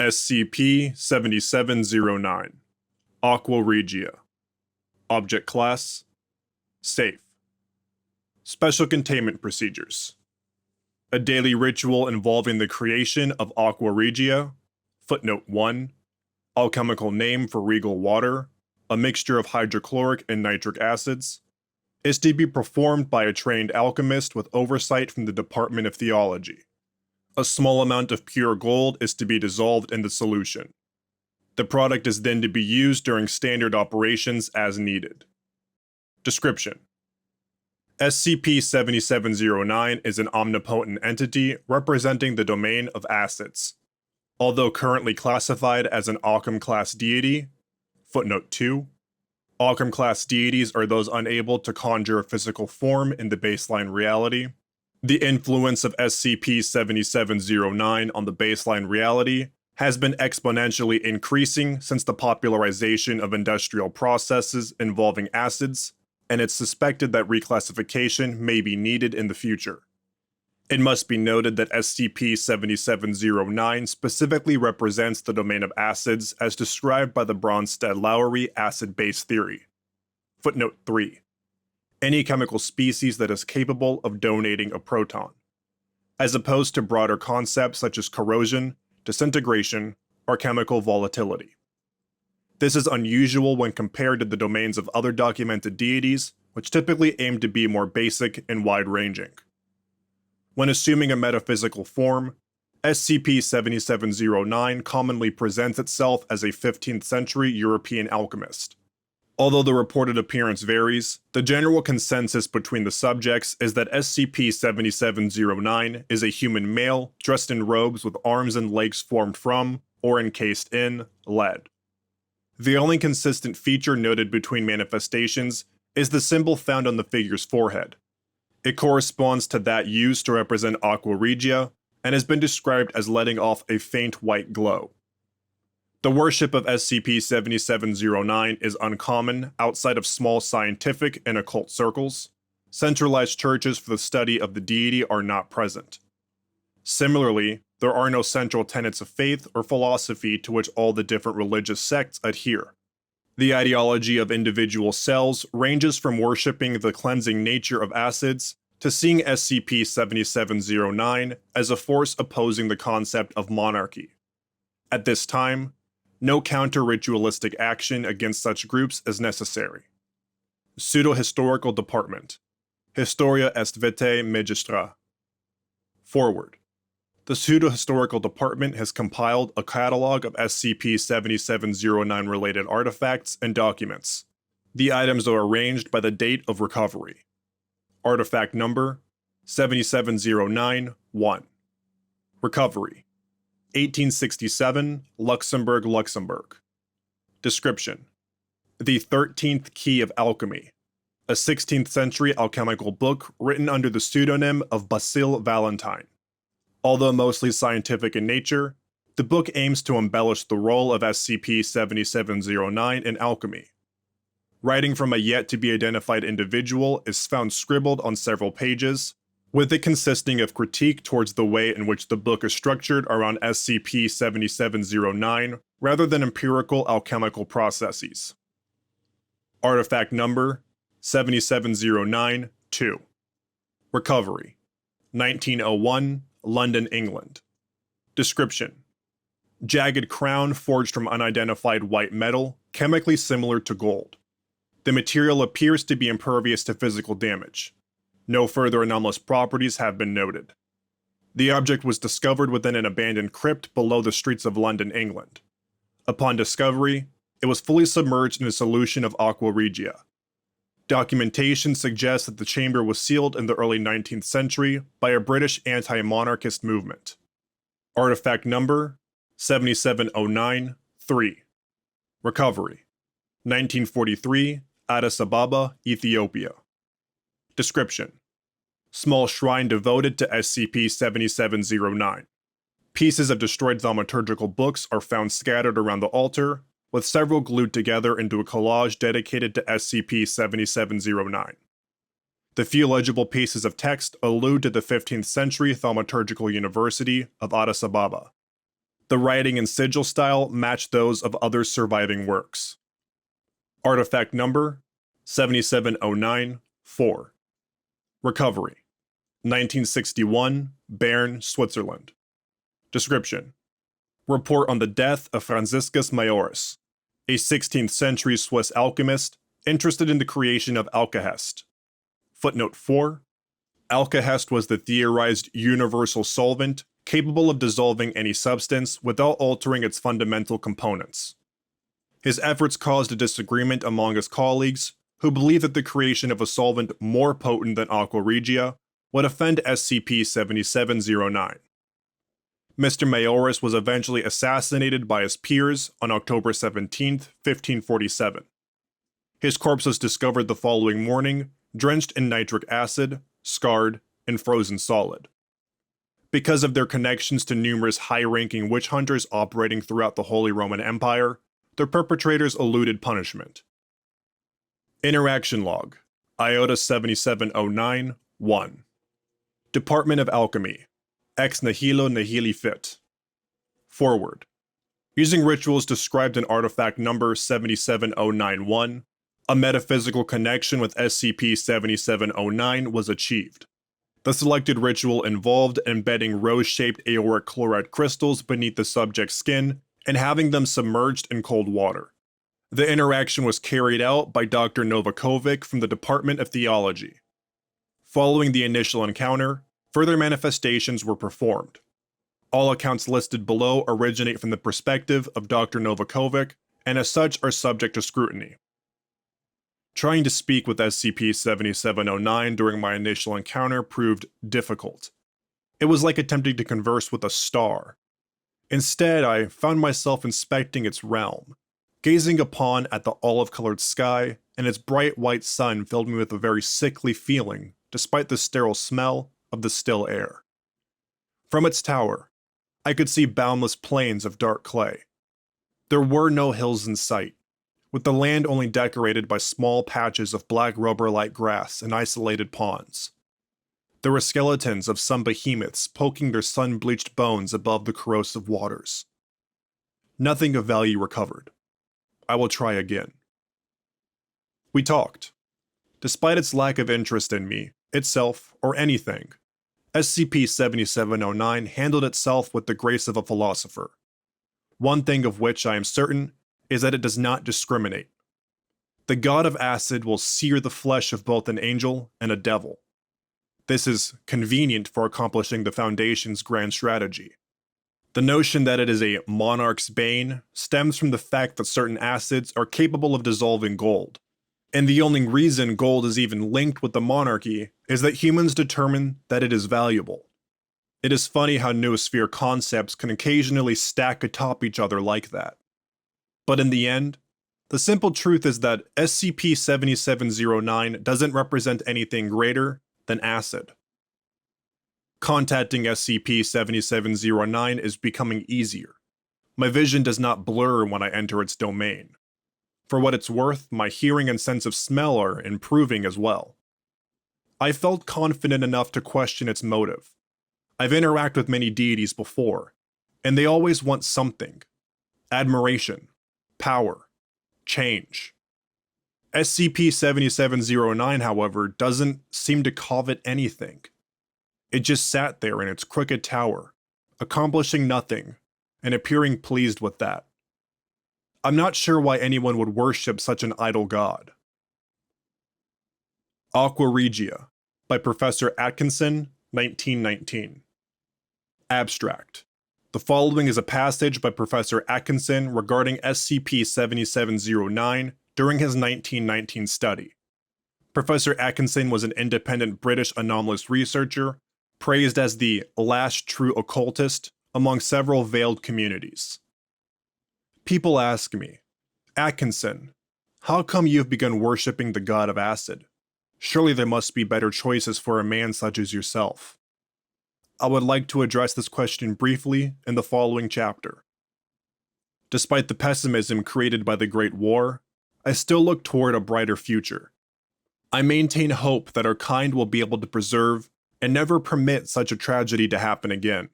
SCP-7709 Aqua Regia. Object Class Safe. Special Containment Procedures. A daily ritual involving the creation of Aqua Regia, footnote 1, alchemical name for regal water, a mixture of hydrochloric and nitric acids, is to be performed by a trained alchemist with oversight from the Department of Theology. A small amount of pure gold is to be dissolved in the solution. The product is then to be used during standard operations as needed. Description: SCP-7709 is an omnipotent entity representing the domain of acids. Although currently classified as an Occam-class deity, footnote 2, Occam-class deities are those unable to conjure a physical form in the baseline reality. The influence of SCP-7709 on the baseline reality has been exponentially increasing since the popularization of industrial processes involving acids, and it's suspected that reclassification may be needed in the future. It must be noted that SCP-7709 specifically represents the domain of acids as described by the Bronsted-Lowry acid-base theory. Footnote 3. Any chemical species that is capable of donating a proton, as opposed to broader concepts such as corrosion, disintegration, or chemical volatility. This is unusual when compared to the domains of other documented deities, which typically aim to be more basic and wide-ranging. When assuming a metaphysical form, SCP-7709 commonly presents itself as a 15th century European alchemist. Although the reported appearance varies, the general consensus between the subjects is that SCP-7709 is a human male dressed in robes with arms and legs formed from, or encased in, lead. The only consistent feature noted between manifestations is the symbol found on the figure's forehead. It corresponds to that used to represent Aqua Regia, and has been described as letting off a faint white glow. The worship of SCP-7709 is uncommon outside of small scientific and occult circles. Centralized churches for the study of the deity are not present. Similarly, there are no central tenets of faith or philosophy to which all the different religious sects adhere. The ideology of individual cells ranges from worshipping the cleansing nature of acids to seeing SCP-7709 as a force opposing the concept of monarchy. At this time, no counter-ritualistic action against such groups is necessary. Pseudo-Historical Department. Historia est vitae magistra. Forward. The Pseudo-Historical Department has compiled a catalog of SCP-7709 related artifacts and documents. The items are arranged by the date of recovery. Artifact Number 7709-1. Recovery 1867, Luxembourg, Luxembourg. Description: The 13th Key of Alchemy, a 16th century alchemical book written under the pseudonym of Basile Valentine. Although mostly scientific in nature, the book aims to embellish the role of SCP-7709 in alchemy. Writing from a yet-to-be-identified individual is found scribbled on several pages, with it consisting of critique towards the way in which the book is structured around SCP-7709 rather than empirical alchemical processes. Artifact Number 7709-2. Recovery 1901, London, England. Description: Jagged crown forged from unidentified white metal, chemically similar to gold. The material appears to be impervious to physical damage. No further anomalous properties have been noted. The object was discovered within an abandoned crypt below the streets of London, England. Upon discovery, it was fully submerged in a solution of Aqua Regia. Documentation suggests that the chamber was sealed in the early 19th century by a British anti-monarchist movement. Artifact Number 7709-3. Recovery 1943, Addis Ababa, Ethiopia. Description: Small shrine devoted to SCP-7709. Pieces of destroyed thaumaturgical books are found scattered around the altar, with several glued together into a collage dedicated to SCP-7709. The few legible pieces of text allude to the 15th century Thaumaturgical University of Addis Ababa. The writing and sigil style match those of other surviving works. Artifact number 7709-4. Recovery 1961, Bern, Switzerland. Description: Report on the death of Franciscus Majoris, a 16th century Swiss alchemist interested in the creation of alkahest. Footnote 4. Alkahest was the theorized universal solvent capable of dissolving any substance without altering its fundamental components. His efforts caused a disagreement among his colleagues, who believed that the creation of a solvent more potent than Aqua Regia would offend SCP-7709. Mr. Majoris was eventually assassinated by his peers on October 17, 1547. His corpse was discovered the following morning, drenched in nitric acid, scarred, and frozen solid. Because of their connections to numerous high-ranking witch hunters operating throughout the Holy Roman Empire, their perpetrators eluded punishment. Interaction Log IOTA 7709-1. Department of Alchemy Ex Nihilo Nihili Fit. Forward. Using rituals described in artifact number 77091, a metaphysical connection with SCP-7709 was achieved. The selected ritual involved embedding rose-shaped aoric chloride crystals beneath the subject's skin and having them submerged in cold water. The interaction was carried out by Dr. Novakovic from the Department of Theology. Following the initial encounter, further manifestations were performed. All accounts listed below originate from the perspective of Dr. Novakovic, and as such are subject to scrutiny. Trying to speak with SCP-7709 during my initial encounter proved difficult. It was like attempting to converse with a star. Instead, I found myself inspecting its realm. Gazing upon at the olive-colored sky and its bright white sun filled me with a very sickly feeling, despite the sterile smell of the still air. From its tower, I could see boundless plains of dark clay. There were no hills in sight, with the land only decorated by small patches of black rubber-like grass and isolated ponds. There were skeletons of some behemoths poking their sun-bleached bones above the corrosive waters. Nothing of value recovered. I will try again. We talked. Despite its lack of interest in me, itself, or anything, SCP-7709 handled itself with the grace of a philosopher. One thing of which I am certain is that it does not discriminate. The god of acid will sear the flesh of both an angel and a devil. This is convenient for accomplishing the Foundation's grand strategy. The notion that it is a monarch's bane stems from the fact that certain acids are capable of dissolving gold, and the only reason gold is even linked with the monarchy is that humans determine that it is valuable. It is funny how noosphere concepts can occasionally stack atop each other like that. But in the end, the simple truth is that SCP-7709 doesn't represent anything greater than acid. Contacting SCP-7709 is becoming easier. My vision does not blur when I enter its domain. For what it's worth, my hearing and sense of smell are improving as well. I felt confident enough to question its motive. I've interacted with many deities before, and they always want something. Admiration, power, change. SCP-7709, however, doesn't seem to covet anything. It just sat there in its crooked tower, accomplishing nothing, and appearing pleased with that. I'm not sure why anyone would worship such an idol god. Aqua Regia by Professor Atkinson, 1919. Abstract. The following is a passage by Professor Atkinson regarding SCP-7709 during his 1919 study. Professor Atkinson was an independent British anomalous researcher, praised as the last true occultist among several veiled communities. People ask me, Atkinson, how come you've begun worshipping the god of acid? Surely there must be better choices for a man such as yourself. I would like to address this question briefly in the following chapter. Despite the pessimism created by the Great War, I still look toward a brighter future. I maintain hope that our kind will be able to preserve and never permit such a tragedy to happen again.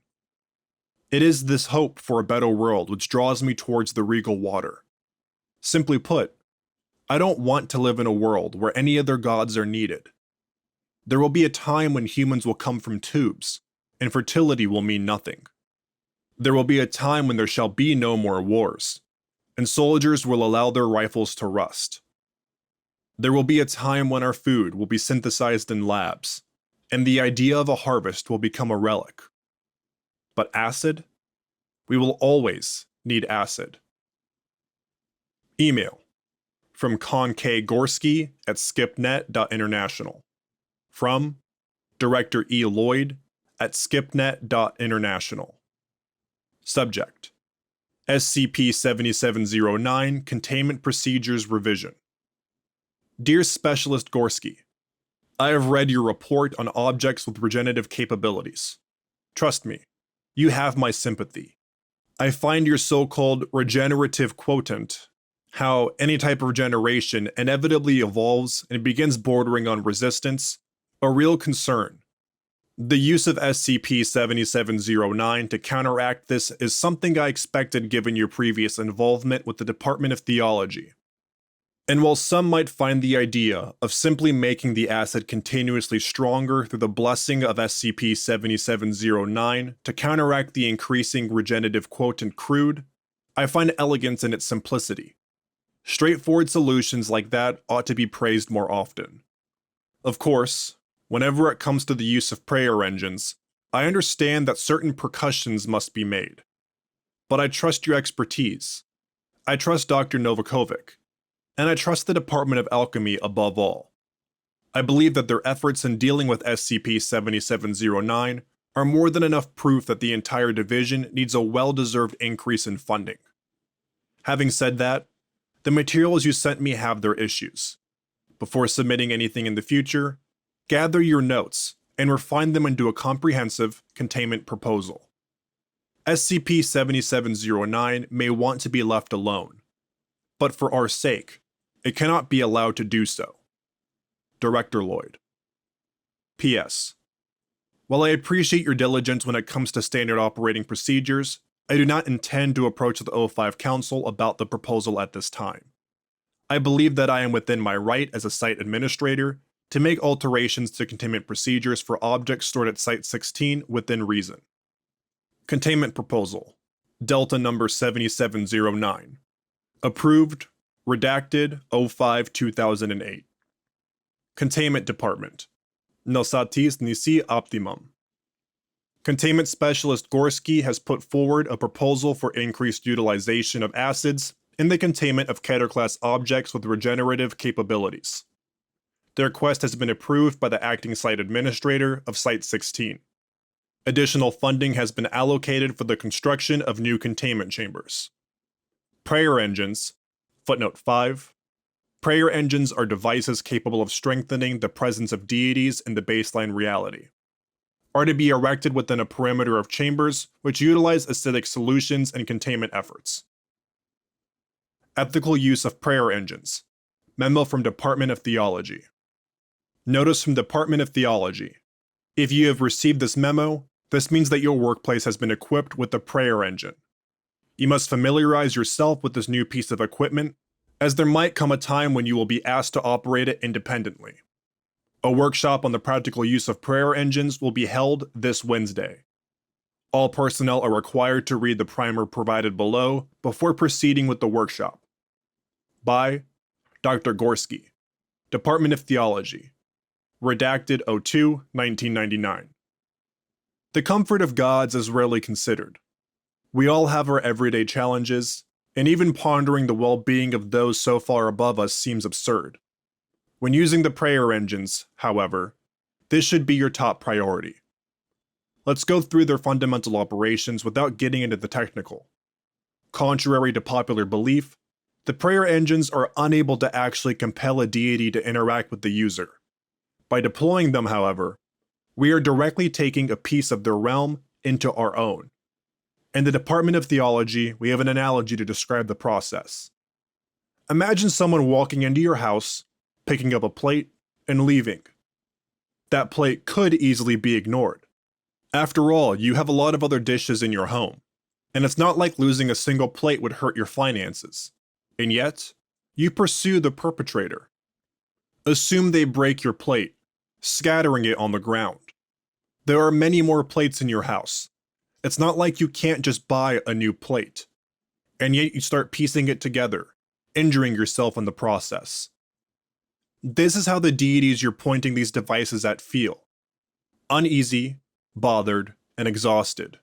It is this hope for a better world which draws me towards the regal water. Simply put, I don't want to live in a world where any other gods are needed. There will be a time when humans will come from tubes, and fertility will mean nothing. There will be a time when there shall be no more wars, and soldiers will allow their rifles to rust. There will be a time when our food will be synthesized in labs, and the idea of a harvest will become a relic. But acid? We will always need acid. Email from K. Gorski at skipnet.international. From Director E. Lloyd at skipnet.international. Subject: SCP-7709 Containment Procedures Revision. Dear Specialist Gorski, I have read your report on objects with regenerative capabilities. Trust me, you have my sympathy. I find your so-called regenerative quotient, how any type of regeneration inevitably evolves and begins bordering on resistance, a real concern. The use of SCP-7709 to counteract this is something I expected given your previous involvement with the Department of Theology. And while some might find the idea of simply making the acid continuously stronger through the blessing of SCP-7709 to counteract the increasing regenerative quotient crude, I find elegance in its simplicity. Straightforward solutions like that ought to be praised more often. Of course, whenever it comes to the use of prayer engines, I understand that certain precautions must be made. But I trust your expertise. I trust Dr. Novakovic. And I trust the Department of Alchemy above all. I believe that their efforts in dealing with SCP-7709 are more than enough proof that the entire division needs a well-deserved increase in funding. Having said that, the materials you sent me have their issues. Before submitting anything in the future, gather your notes and refine them into a comprehensive containment proposal. SCP-7709 may want to be left alone, but for our sake, it cannot be allowed to do so. Director Lloyd. P.S. While I appreciate your diligence when it comes to standard operating procedures, I do not intend to approach the O5 Council about the proposal at this time. I believe that I am within my right as a site administrator to make alterations to containment procedures for objects stored at Site-16 within reason. Containment Proposal Delta Number 7709. Approved, redacted 05-2008. Containment Department. Nosatis nisi optimum. Containment Specialist Gorski has put forward a proposal for increased utilization of acids in the containment of Keter-class objects with regenerative capabilities. The request has been approved by the Acting Site Administrator of Site-16. Additional funding has been allocated for the construction of new containment chambers. Prayer engines. Footnote 5. Prayer engines are devices capable of strengthening the presence of deities in the baseline reality. Are to be erected within a perimeter of chambers which utilize acidic solutions and containment efforts. Ethical use of prayer engines. Memo from Department of Theology. Notice from Department of Theology. If you have received this memo, this means that your workplace has been equipped with the prayer engine. You must familiarize yourself with this new piece of equipment, as there might come a time when you will be asked to operate it independently. A workshop on the practical use of prayer engines will be held this Wednesday. All personnel are required to read the primer provided below before proceeding with the workshop. By Dr. Gorski, Department of Theology. Redacted 02-1999. The comfort of gods is rarely considered. We all have our everyday challenges, and even pondering the well-being of those so far above us seems absurd. When using the prayer engines, however, this should be your top priority. Let's go through their fundamental operations without getting into the technical. Contrary to popular belief, the prayer engines are unable to actually compel a deity to interact with the user. By deploying them, however, we are directly taking a piece of their realm into our own. In the Department of Theology, we have an analogy to describe the process. Imagine someone walking into your house, picking up a plate, and leaving. That plate could easily be ignored. After all, you have a lot of other dishes in your home, and it's not like losing a single plate would hurt your finances. And yet, you pursue the perpetrator. Assume they break your plate, scattering it on the ground. There are many more plates in your house. It's not like you can't just buy a new plate. And yet you start piecing it together, injuring yourself in the process. This is how the deities you're pointing these devices at feel. Uneasy, bothered, and exhausted.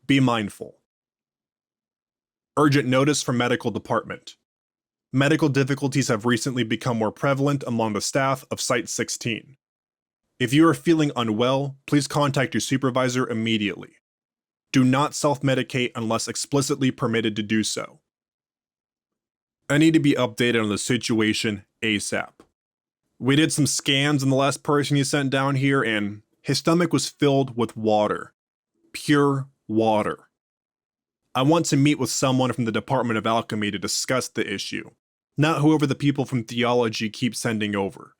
Be mindful. Urgent notice from medical department. Medical difficulties have recently become more prevalent among the staff of Site-16. If you are feeling unwell, please contact your supervisor immediately. Do not self-medicate unless explicitly permitted to do so. I need to be updated on the situation ASAP. We did some scans on the last person you sent down here, and his stomach was filled with water. Pure water. I want to meet with someone from the Department of Alchemy to discuss the issue, not whoever the people from Theology keep sending over.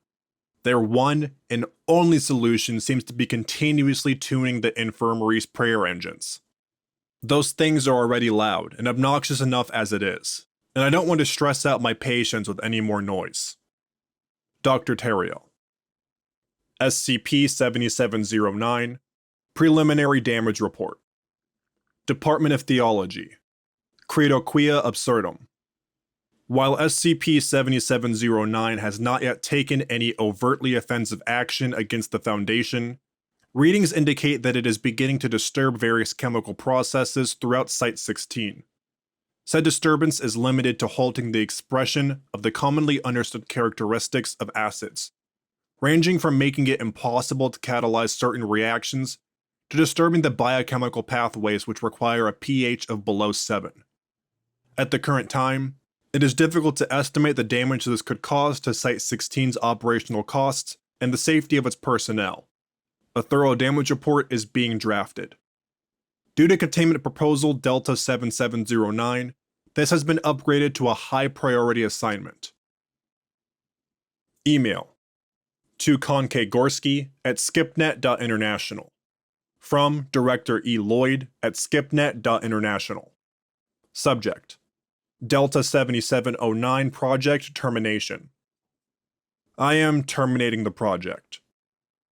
Their one and only solution seems to be continuously tuning the infirmary's prayer engines. Those things are already loud and obnoxious enough as it is, and I don't want to stress out my patients with any more noise. Dr. Terrio. SCP-7709, Preliminary Damage Report. Department of Theology. Credo Quia Absurdum. While SCP-7709 has not yet taken any overtly offensive action against the Foundation, readings indicate that it is beginning to disturb various chemical processes throughout Site-16. Said disturbance is limited to halting the expression of the commonly understood characteristics of acids, ranging from making it impossible to catalyze certain reactions to disturbing the biochemical pathways which require a pH of below 7. At the current time, it is difficult to estimate the damage this could cause to Site-16's operational costs and the safety of its personnel. A thorough damage report is being drafted. Due to Containment Proposal Delta 7709, this has been upgraded to a high priority assignment. Email to konkgorsky@skipnet.international. From Director E. Lloyd at skipnet.international. Subject: Delta 7709 Project Termination. I am terminating the project.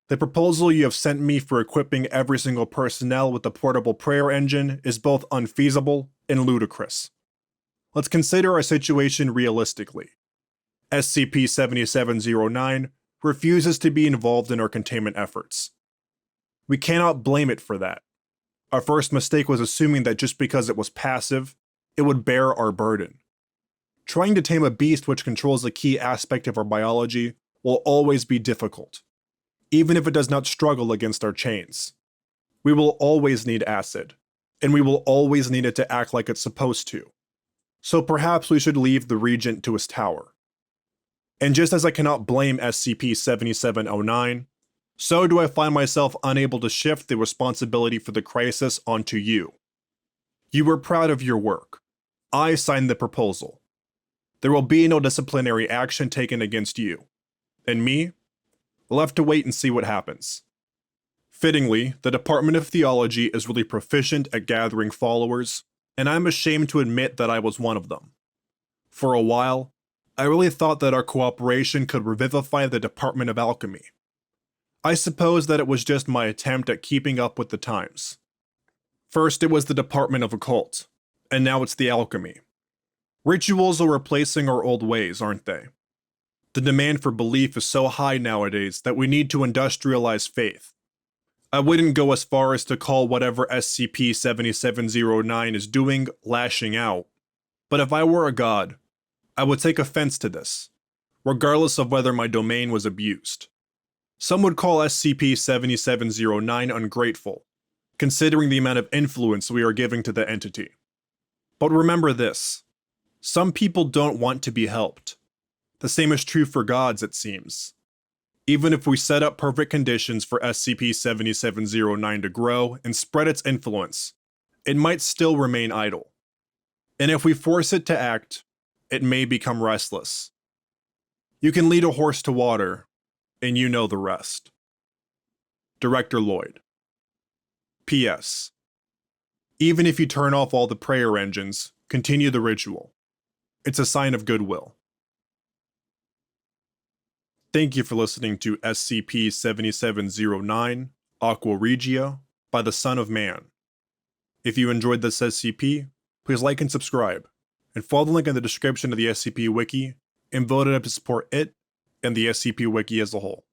The proposal you have sent me for equipping every single personnel with the portable prayer engine is both unfeasible and ludicrous. Let's consider our situation realistically. SCP-7709 refuses to be involved in our containment efforts. We cannot blame it for that. Our first mistake was assuming that just because it was passive, it would bear our burden. Trying to tame a beast which controls a key aspect of our biology will always be difficult, even if it does not struggle against our chains. We will always need acid, and we will always need it to act like it's supposed to. So perhaps we should leave the Regent to his tower. And just as I cannot blame SCP-7709, so do I find myself unable to shift the responsibility for the crisis onto you. You were proud of your work. I signed the proposal. There will be no disciplinary action taken against you. And me? We'll have to wait and see what happens. Fittingly, the Department of Theology is really proficient at gathering followers, and I'm ashamed to admit that I was one of them. For a while, I really thought that our cooperation could revivify the Department of Alchemy. I suppose that it was just my attempt at keeping up with the times. First it was the Department of Occult, and now it's the Alchemy. Rituals are replacing our old ways, aren't they? The demand for belief is so high nowadays that we need to industrialize faith. I wouldn't go as far as to call whatever SCP-7709 is doing lashing out, but if I were a god, I would take offense to this, regardless of whether my domain was abused. Some would call SCP-7709 ungrateful, considering the amount of influence we are giving to the entity. But remember this, some people don't want to be helped. The same is true for gods, it seems. Even if we set up perfect conditions for SCP-7709 to grow and spread its influence, it might still remain idle. And if we force it to act, it may become restless. You can lead a horse to water, and you know the rest. Director Lloyd. P.S. Even if you turn off all the prayer engines, continue the ritual. It's a sign of goodwill. Thank you for listening to SCP-7709, Aqua Regia, by the Son of Man. If you enjoyed this SCP, please like and subscribe, and follow the link in the description of the SCP Wiki, and vote it up to support it and the SCP Wiki as a whole.